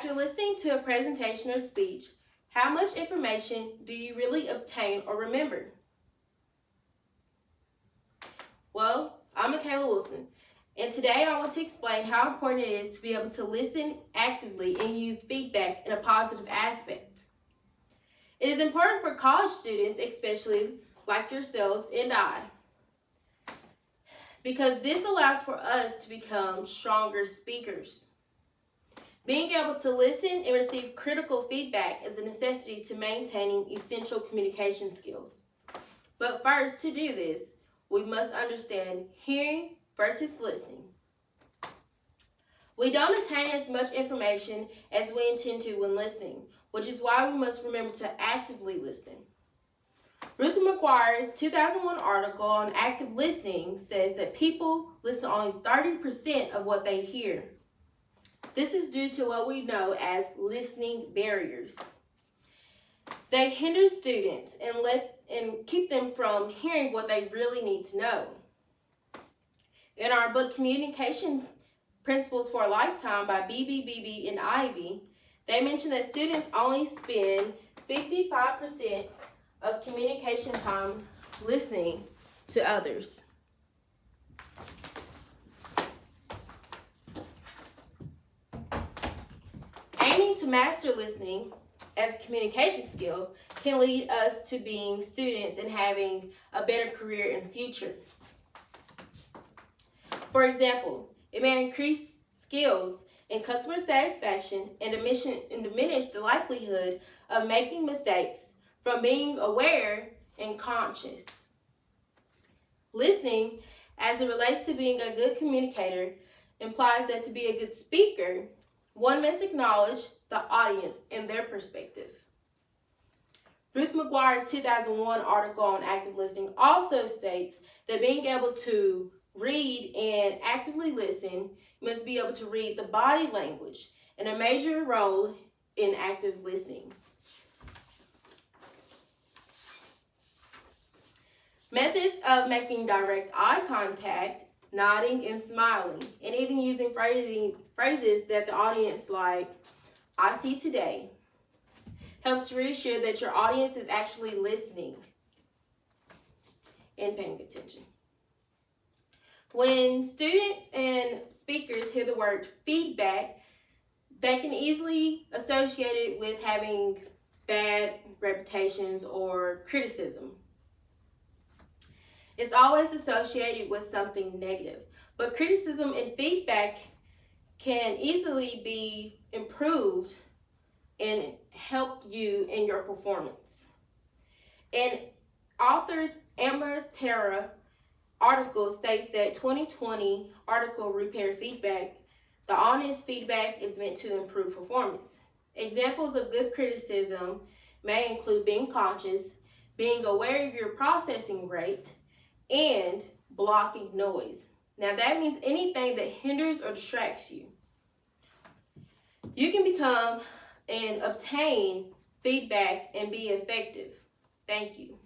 After listening to a presentation or speech, how much information do you really obtain or remember? Well, I'm Michaela Wilson, and today I want to explain how important it is to be able to listen actively and use feedback in a positive aspect. It is important for college students, especially like yourselves and I, because this allows for us to become stronger speakers. Being able to listen and receive critical feedback is a necessity to maintaining essential communication skills. But first, to do this, we must understand hearing versus listening. We don't attain as much information as we intend to when listening, which is why we must remember to actively listen. Ruth McGuire's 2001 article on active listening says that people listen to only 30% of what they hear. This is due to what we know as listening barriers. They hinder students and keep them from hearing what they really need to know. In our book, Communication Principles for a Lifetime by Beebe and Ivy, they mention that students only spend 55% of communication time listening to others. Aiming to master listening as a communication skill can lead us to being students and having a better career in the future. For example, it may increase skills in customer satisfaction and diminish the likelihood of making mistakes from being aware and conscious. Listening, as it relates to being a good communicator, implies that to be a good speaker, one must acknowledge the audience and their perspective. Ruth McGuire's 2001 article on active listening also states that being able to read and actively listen, you must be able to read the body language, and a major role in active listening. Methods of making direct eye contact, nodding and smiling, and even using phrases that the audience like, "I see today," helps to reassure that your audience is actually listening and paying attention. When students and speakers hear the word feedback, they can easily associate it with having bad reputations or criticism. It's always associated with something negative, but criticism and feedback can easily be improved and help you in your performance. And author's Amber Terra article states that 2020 article Repair Feedback, the honest feedback is meant to improve performance. Examples of good criticism may include being conscious, being aware of your processing rate, and blocking noise. Now that means anything that hinders or distracts you. You can become and obtain feedback and be effective. Thank you.